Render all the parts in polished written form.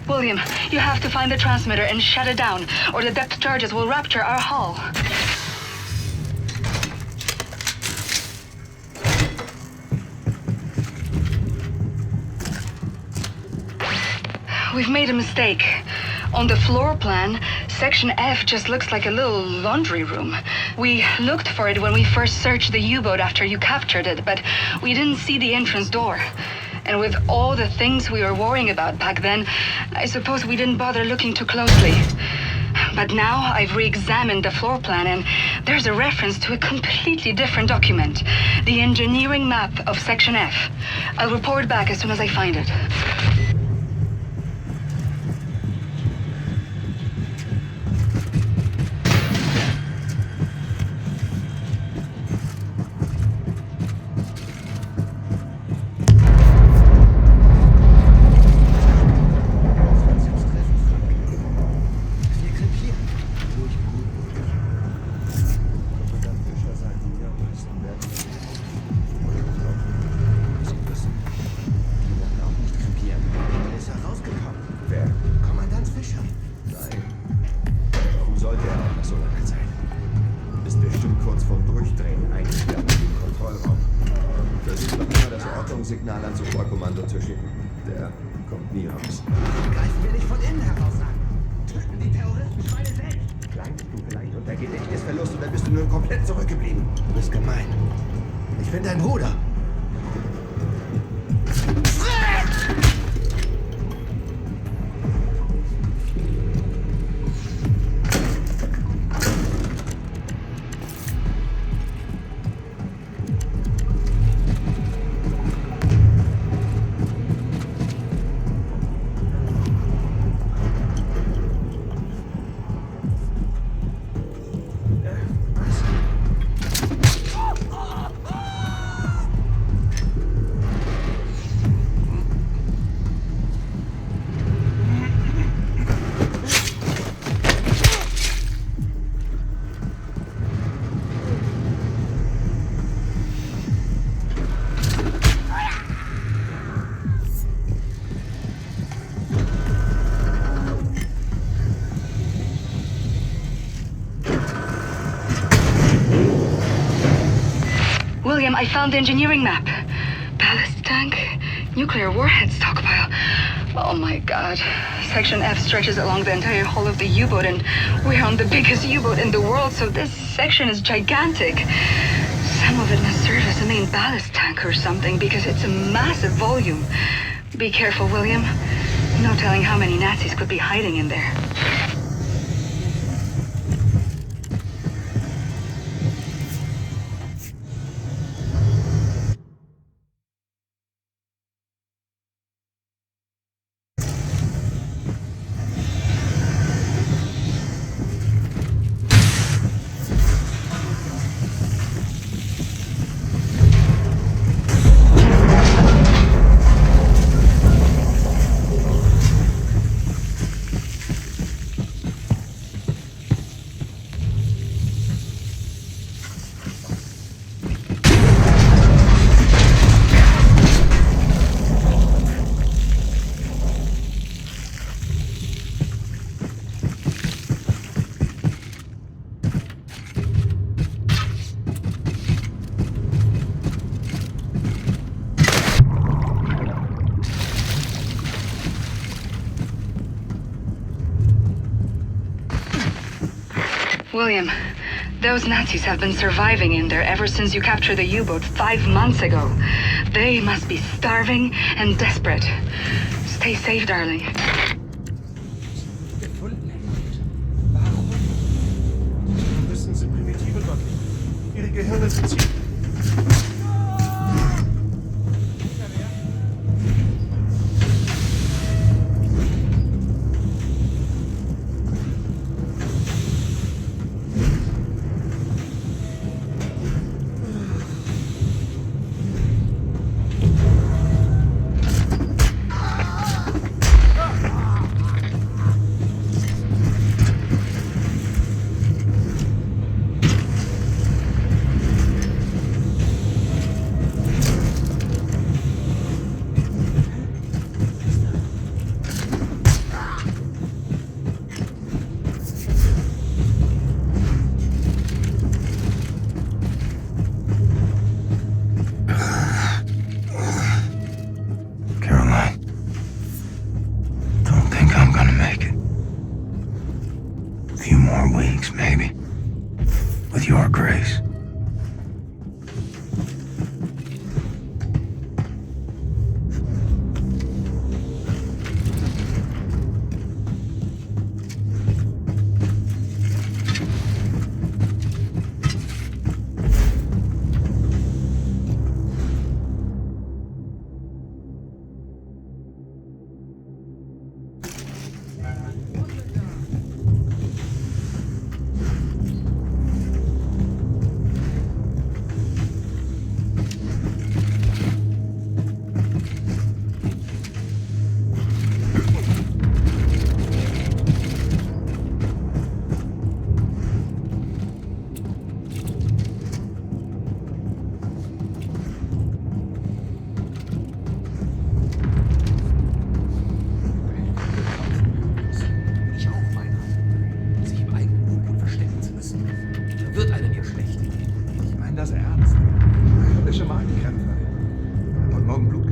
William, you have to find the transmitter and shut it down, or the depth charges will rupture our hull. We've made a mistake. On the floor plan, Section F just looks like a little laundry room. We looked for it when we first searched the U-boat after you captured it, but we didn't see the entrance door. And with all the things we were worrying about back then, I suppose we didn't bother looking too closely. But now I've re-examined the floor plan and there's a reference to a completely different document. The engineering map of Section F. I'll report back as soon as I find it. Signal ans Supportkommando zu schicken. Der kommt nie raus. Greifen wir nicht von innen heraus an. Töten die Terroristen Schweine selbst. Kleinstufe leicht unter Gedächtnisverlust und dann bist du nur komplett zurückgeblieben. Du bist gemein. Ich bin dein Bruder. William, I found the engineering map. Ballast tank, nuclear warhead stockpile. Oh my god. Section F stretches along the entire hull of the U-boat, and we're on the biggest U-boat in the world, so this section is gigantic. Some of it must serve as a main ballast tank or something, because it's a massive volume. Be careful, William. No telling how many Nazis could be hiding in there. William, those Nazis have been surviving in there ever since you captured the U-boat 5 months ago. They must be starving and desperate. Stay safe, darling. Terroristen sind primitive Leute. Ihre Gehirne sind sie.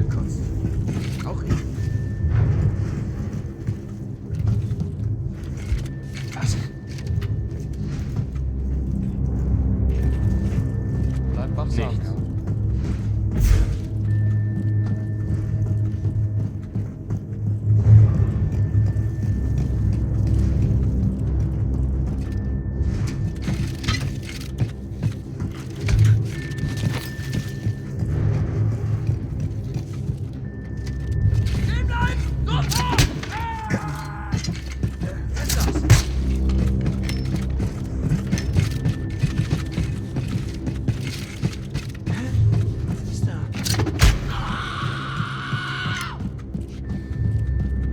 gekotzt. Auch ich. Was? Bleib wachsam. Nichts. Ja.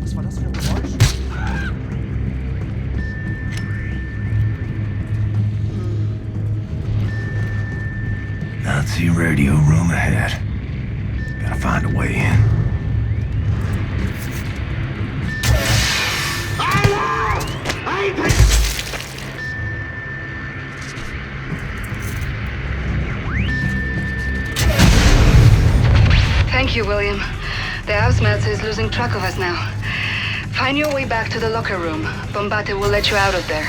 Was war das für ein Geräusch? Nazi radio room ahead. Gotta find a way in. Thank you, William. The Ausmetz is losing track of us now. Find your way back to the locker room. Bombate will let you out of there.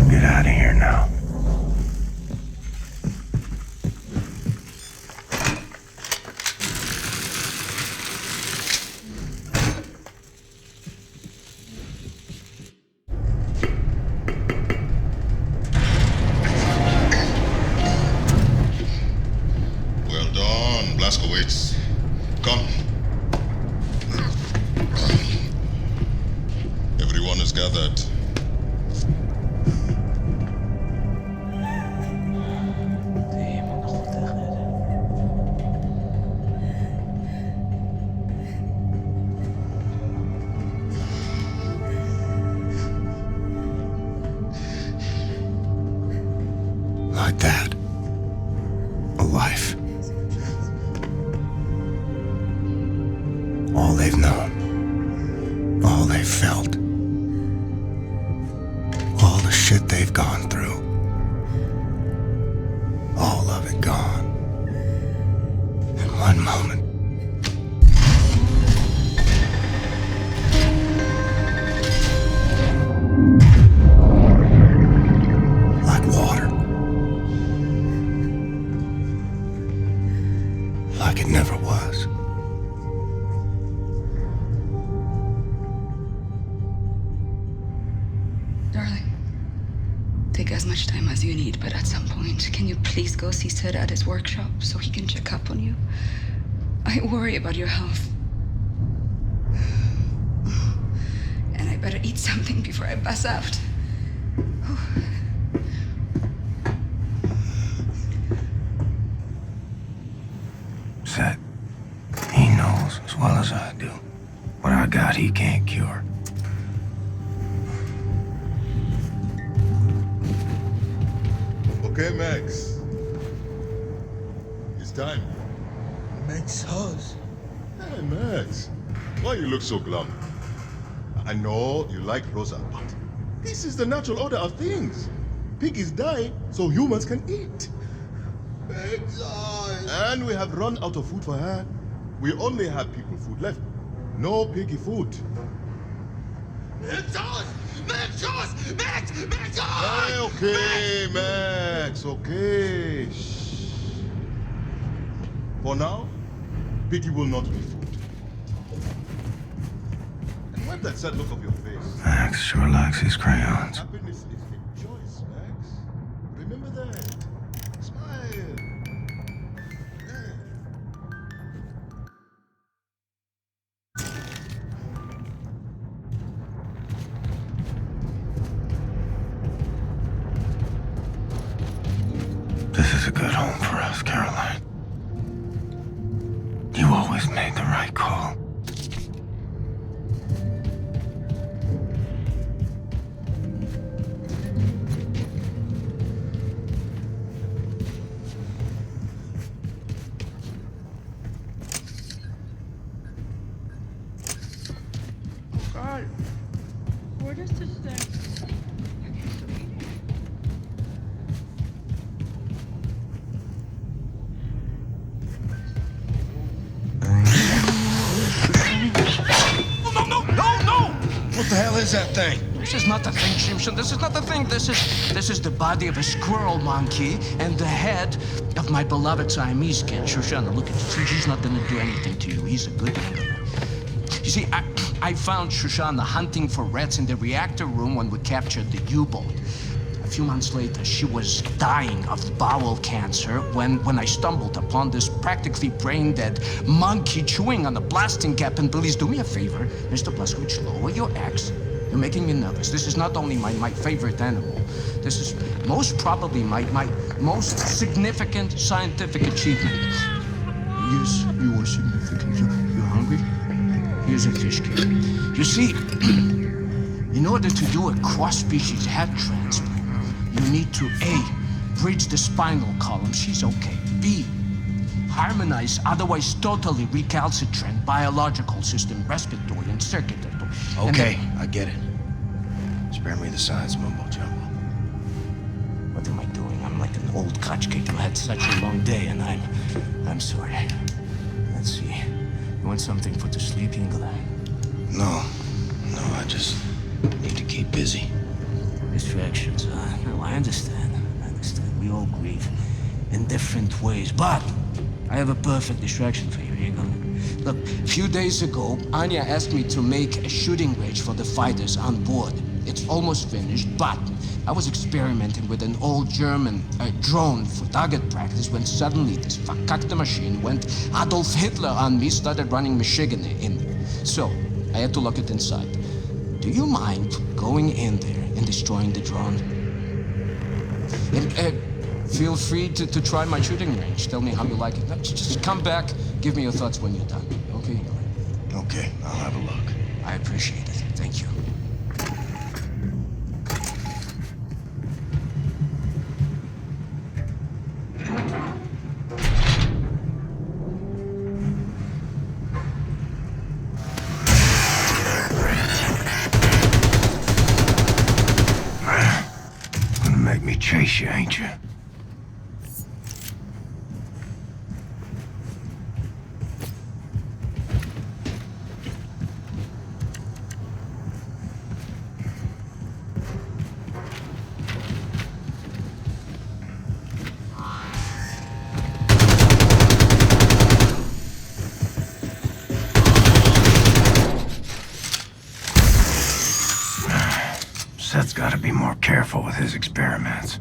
Get out of here now. Well done, Blazkowicz. Come. Everyone is gathered. Like that. A life. All they've known. All they've felt. All the shit they've gone through. All of it gone. In one moment. Like water. Like it never was. Darling, take as much time as you need, but at some point, can you please go see Sid at his workshop so he can check up on you? I worry about your health. And I better eat something before I pass out. Set. He knows as well as I do. What I got, he can't cure. Okay, Max. It's time. Makes us. Hey, Max. Why you look so glum? I know you like Rosa, but this is the natural order of things. Piggies die so humans can eat. Makes us. And we have run out of food for her. We only have people food left. No piggy food. Makes us. Makes us. Makes us. Hey, okay, Max, okay. Shh. For now, piggy will not be food. And wipe that sad look off your face. Max sure likes his crayons. Happiness is a choice, Max. Remember that. Smile. Yeah. This is a good home for us, Caroline. You always made the right call. God. What is this thing? I can't still read it. What the hell is that thing? This is not the thing, Simpson. This is not the thing. This is the body of a squirrel monkey and the head of my beloved Siamese cat, Shoshana. Look at this. He's not gonna do anything to you. He's a good handler. You see, I found Shoshana hunting for rats in the reactor room when we captured the U-boat. A few months later, she was dying of bowel cancer when I stumbled upon this practically brain-dead monkey chewing on a blasting cap. And please do me a favor, Mr. Blazkowicz, lower your axe. You're making me nervous. This is not only my favorite animal. This is most probably my most significant scientific achievement. Yes, you are significant. You're hungry? Here's a fish cake. You see, in order to do a cross-species head transplant, you need to A, bridge the spinal column. She's okay. B, harmonize otherwise totally recalcitrant biological system, respiratory and circulatory. Okay, I get it. Spare me the science mumbo jumbo. What am I doing? I'm like an old kachkik who had such a long day, and I'm sorry. Let's see. You want something for the sleeping? No, I just need to keep busy. Distractions, no, I understand. We all grieve in different ways, but I have a perfect distraction for you. Here you go. Look, a few days ago, Anya asked me to make a shooting range for the fighters on board. It's almost finished, but I was experimenting with an old German drone for target practice when suddenly this verkackte machine went Adolf Hitler on me, started running Michigan in there. So, I had to lock it inside. Do you mind going in there and destroying the drone? And feel free to try my shooting range. Tell me how you like it. Just come back, give me your thoughts when you're done, okay? Okay, I'll have a look. I appreciate it. Thank you. Gonna make me chase you, ain't you? Seth's gotta be more careful with his experiments.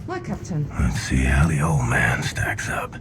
What, Captain? Let's see how the old man stacks up.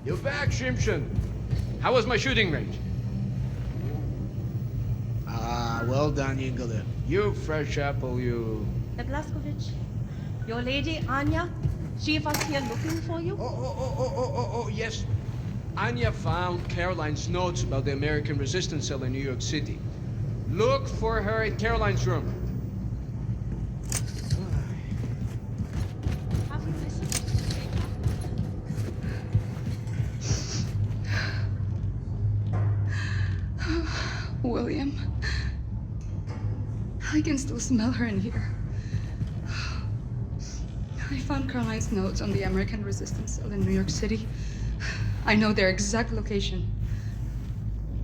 You're back, Shimshon. How was my shooting range? Ah, well done, Ingolde. You fresh apple, you. The Blazkowicz, your lady Anya, she was here looking for you. Oh, yes. Anya found Caroline's notes about the American resistance cell in New York City. Look for her in Caroline's room. Have you listened? William. I can still smell her in here. I found Caroline's notes on the American resistance cell in New York City. I know their exact location.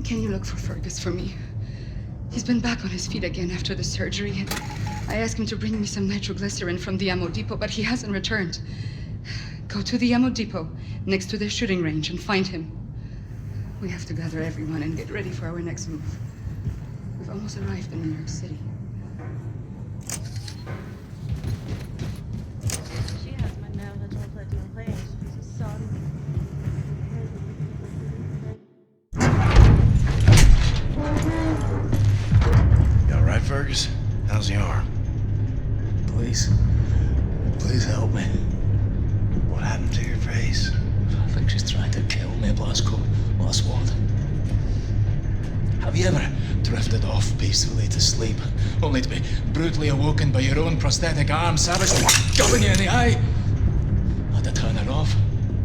Can you look for Fergus for me? He's been back on his feet again after the surgery, and I asked him to bring me some nitroglycerin from the ammo depot, but he hasn't returned. Go to the ammo depot next to the shooting range and find him. We have to gather everyone and get ready for our next move. We've almost arrived in New York City. She has my nerve that all that your range. She's a son. You all right, Fergus? How's the arm? Please help me. What happened to your face? I think she's trying to kill me, Blazko. Last word. Have you ever drifted off peacefully to sleep, only to be brutally awoken by your own prosthetic arm savagely gubbing you in the eye? I had to turn her off.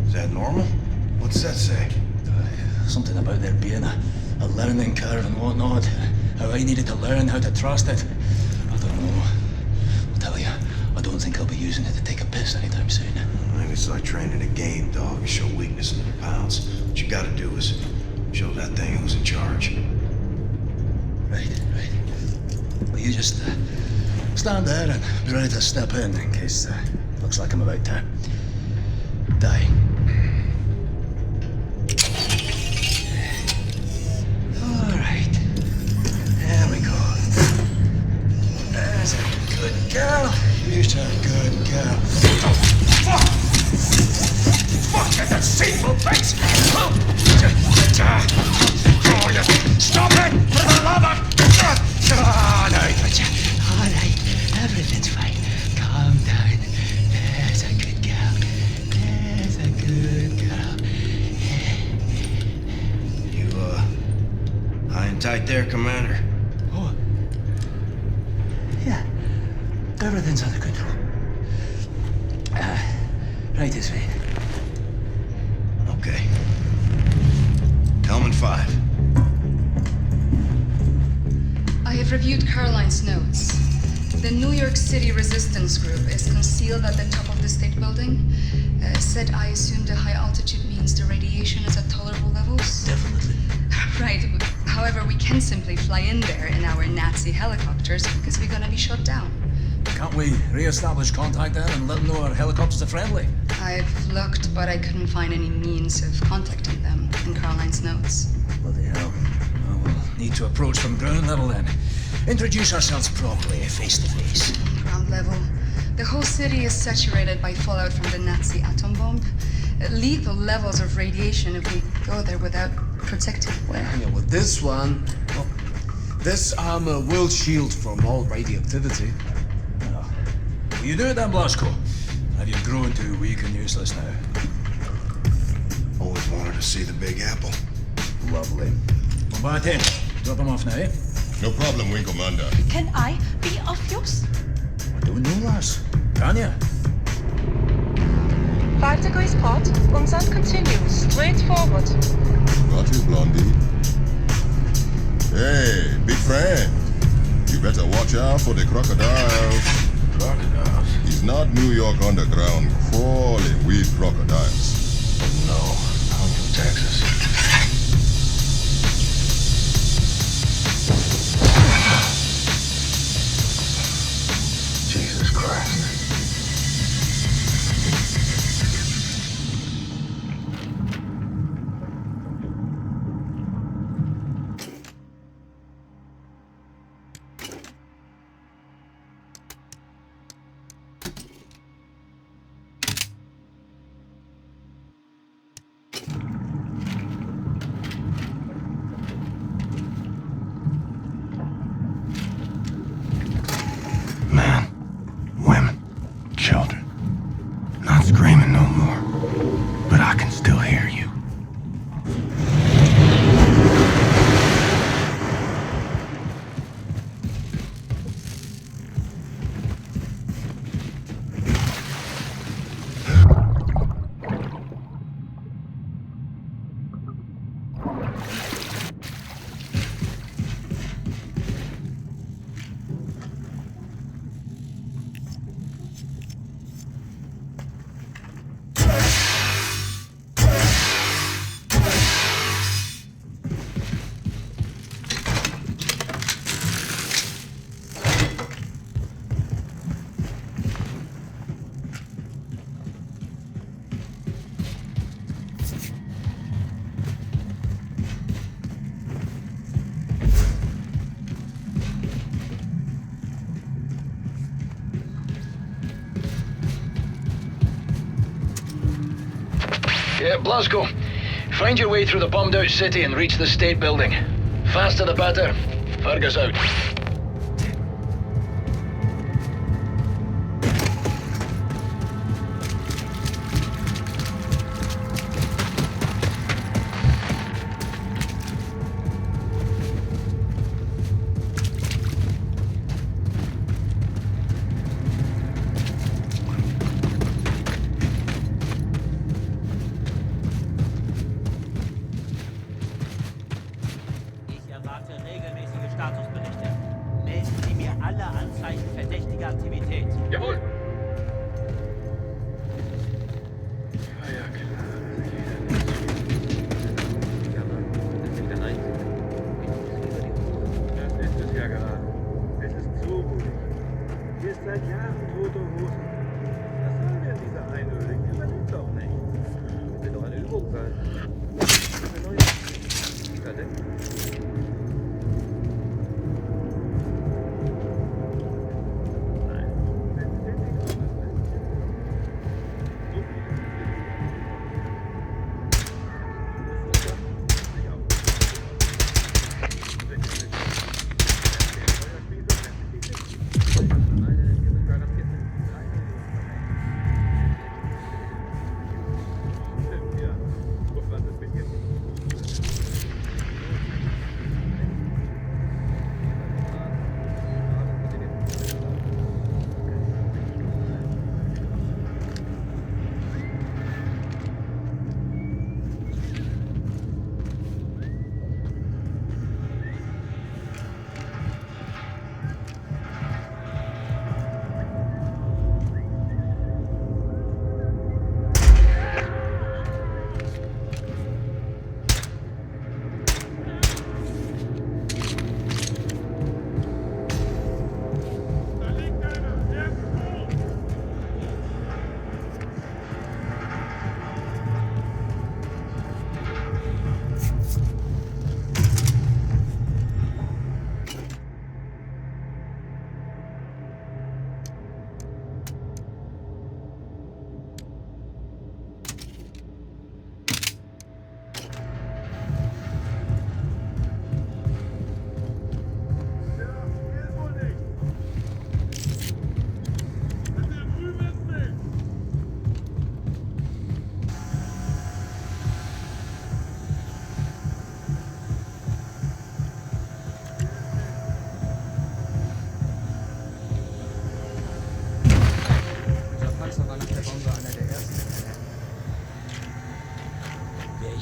Is that normal? What's that say? Something about there being a learning curve and whatnot. How I needed to learn how to trust it. I don't know. I'll tell you, I don't think I'll be using it to take a piss anytime soon. Maybe it's like training a game dog. You show weakness and it pounds. What you gotta do is show that thing who's in charge. Right. Well, you just stand there and be ready to step in case looks like I'm about to die. All right. There we go. That's a good girl. You're a good girl. Fuck! Fuck, you deceitful face! Stop it! For the love of... Oh, no, all right, everything's fine. Calm down. There's a good girl. There's a good girl. You, high and tight there, Commander? Oh. Yeah. Everything's under control. Right this way. Okay. Helmet 5. I have reviewed Caroline's notes. The New York City resistance group is concealed at the top of the state building. Said I assume the high altitude means the radiation is at tolerable levels? Definitely. Right. However, we can simply fly in there in our Nazi helicopters because we're gonna be shot down. Can't we re-establish contact then and let them know our helicopters are friendly? I've looked, but I couldn't find any means of contacting them in Caroline's notes. Bloody hell. Well, we'll need to approach from ground level then. Introduce ourselves properly, face to face. Ground level. The whole city is saturated by fallout from the Nazi atom bomb. Lethal levels of radiation if we go there without protective wear. Yeah, well, this one... Well, this armor will shield from all radioactivity. Oh. Will you do it then, Blazko? Have you grown too weak and useless now? Always wanted to see the Big Apple. Lovely. Well, by 10. Drop them off now, eh? No problem, Wing Commander. Can I be of use? I don't know, lass. Can ya? $5 degrees port, and continue straight forward. Got you, Blondie. Hey, big friend. You better watch out for the crocodiles. Crocodiles? It's not New York underground crawling with crocodiles. No, I'm from Texas. Jesus Christ. Men, women, children. Not screaming no more, but I can still hear you. Yeah, Blazko. Find your way through the bombed-out city and reach the state building. Faster the better. Fergus out. Ich erwarte regelmäßige Statusberichte.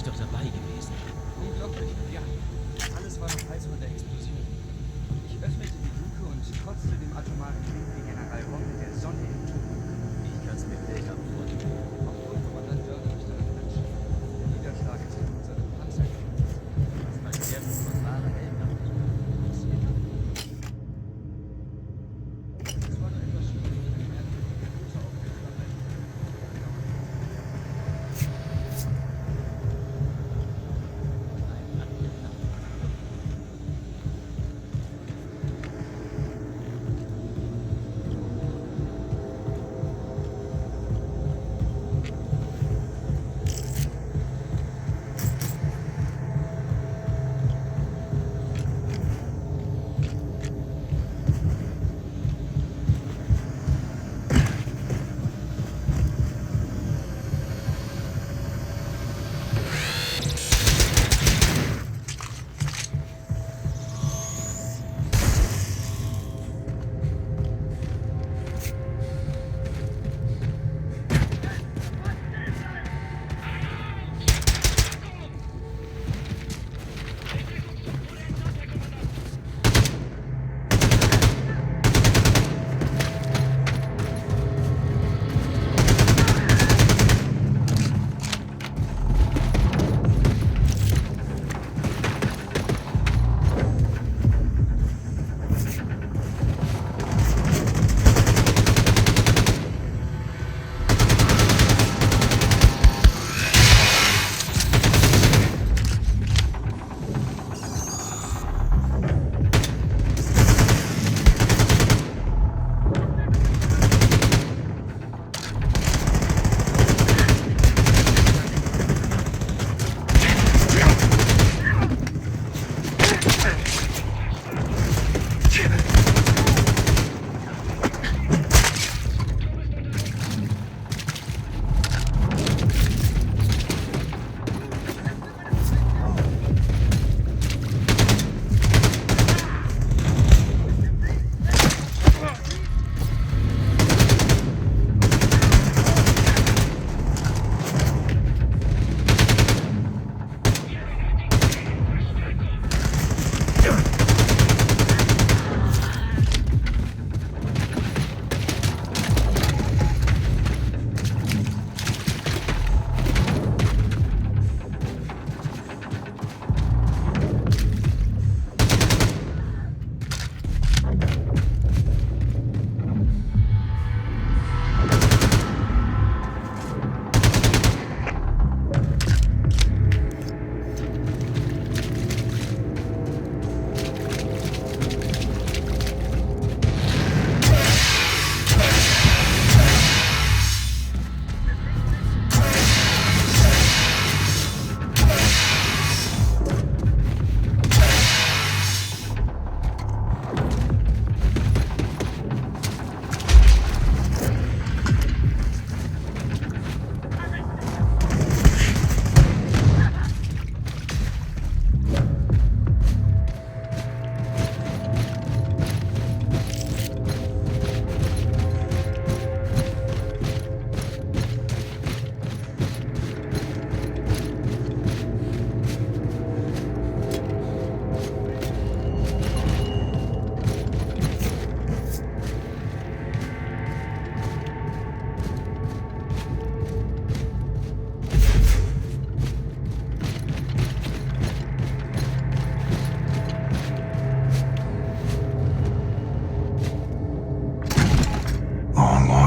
ich doch dabei gewesen. Unglaublich, ja. Alles war noch heiß von der Explosion. Ich öffnete die Luke und kotzte dem atomaren Leben wie General Ron mit der Sonne im Tuch. Ich kann's mir nicht antworten. Obwohl Kommandant Jordan mich daran anschaut. Der Niederschlag ist in unserem Panzer gewesen. Was bei der von wahre Heldenhaftigkeit passiert. Es war nur etwas schwierig, eine merkwürdige Pose aufzuarbeiten.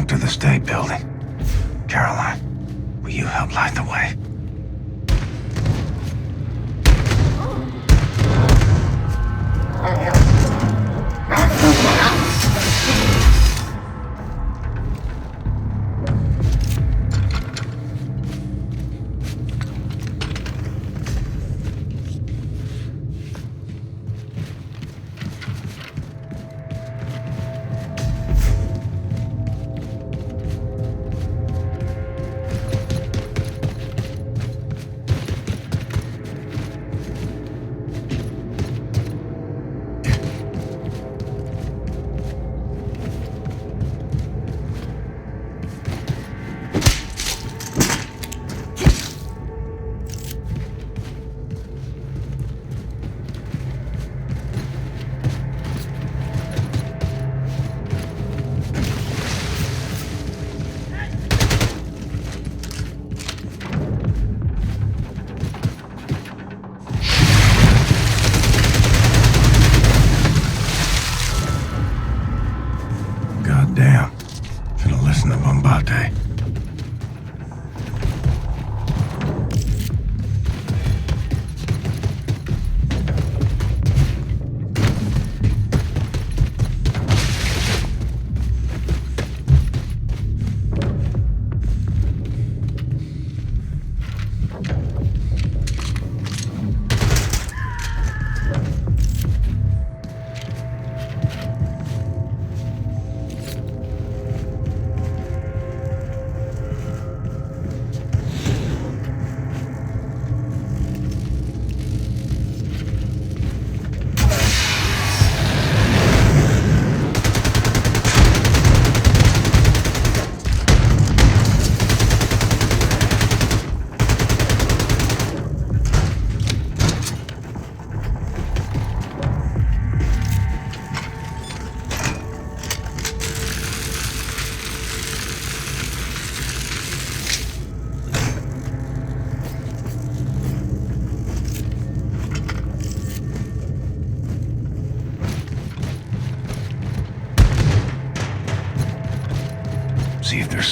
To the state building. Caroline, will you help light the way?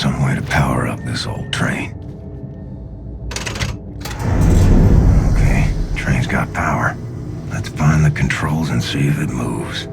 some way to power up this old train. Okay, train's got power. Let's find the controls and see if it moves.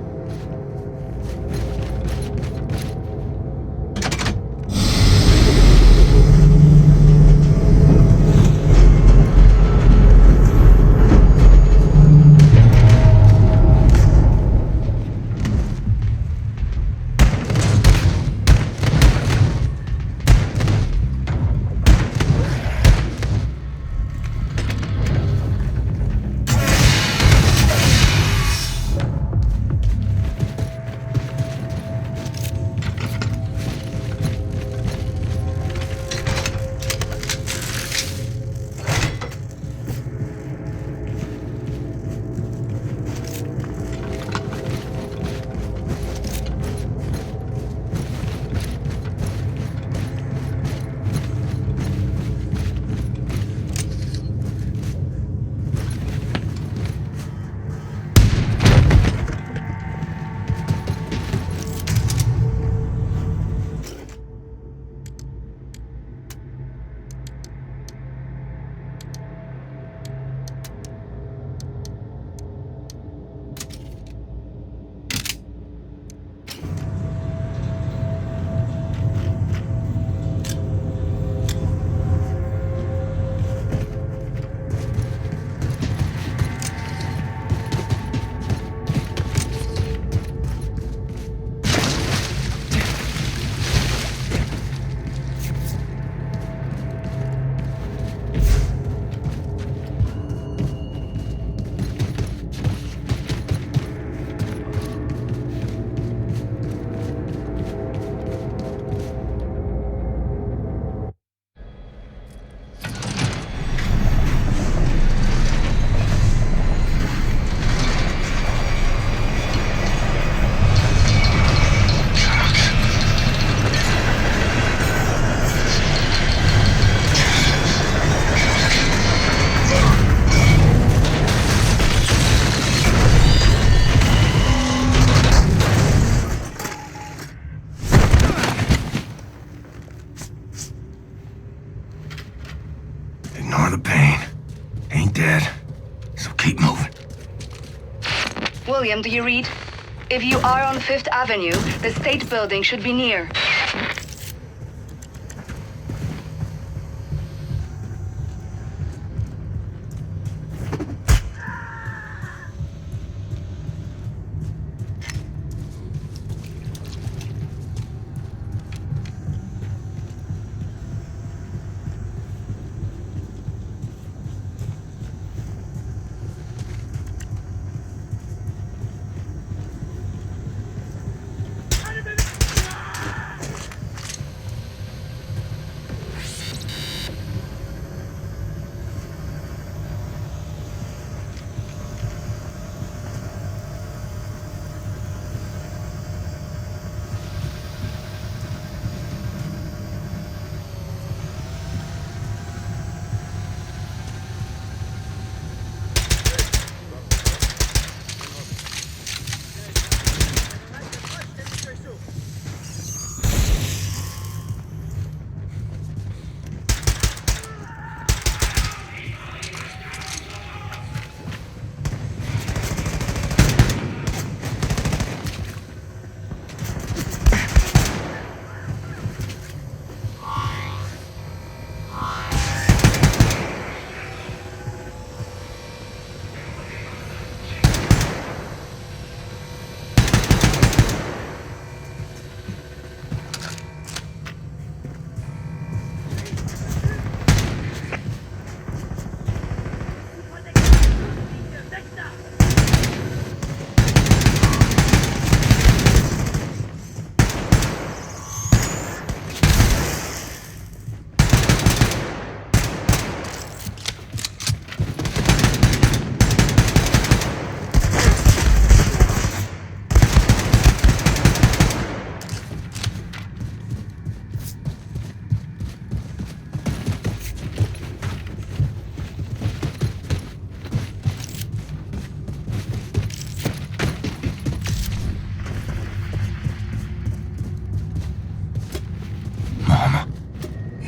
Ignore the pain. Ain't dead, so keep moving. William, do you read? If you are on 5th Avenue, the State Building should be near.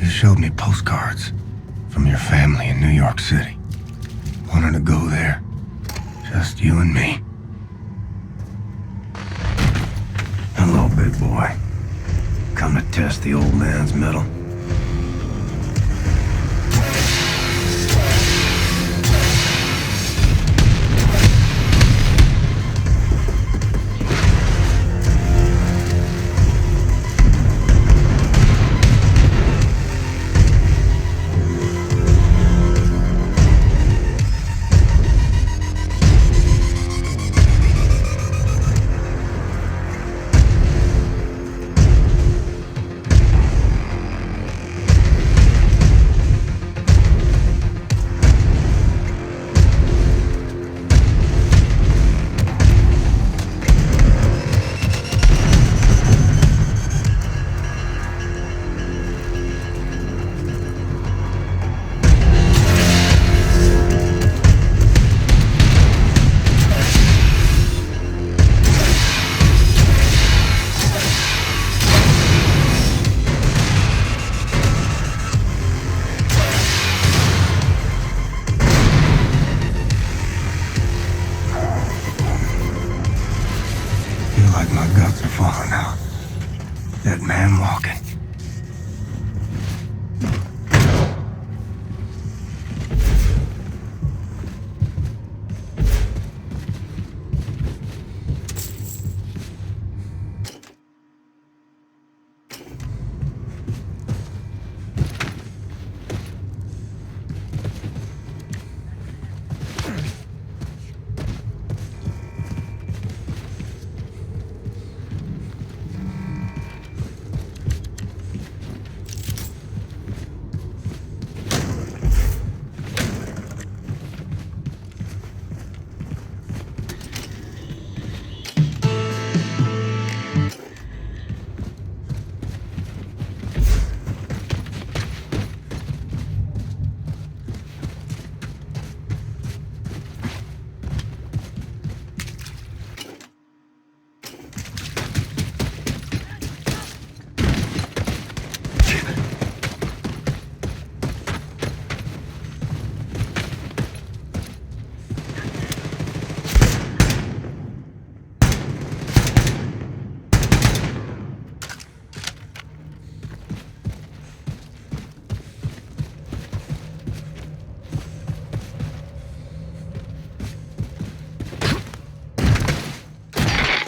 You showed me postcards from your family in New York City. Wanted to go there. Just you and me. Hello, big boy. Come to test the old man's mettle? My guts are falling out. That man walking.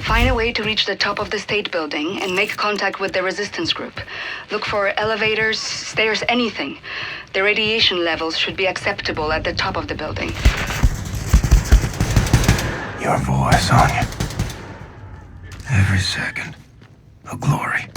Find a way to reach the top of the state building and make contact with the resistance group. Look for elevators, stairs, anything. The radiation levels should be acceptable at the top of the building. Your voice, Anya. Every second, a glory.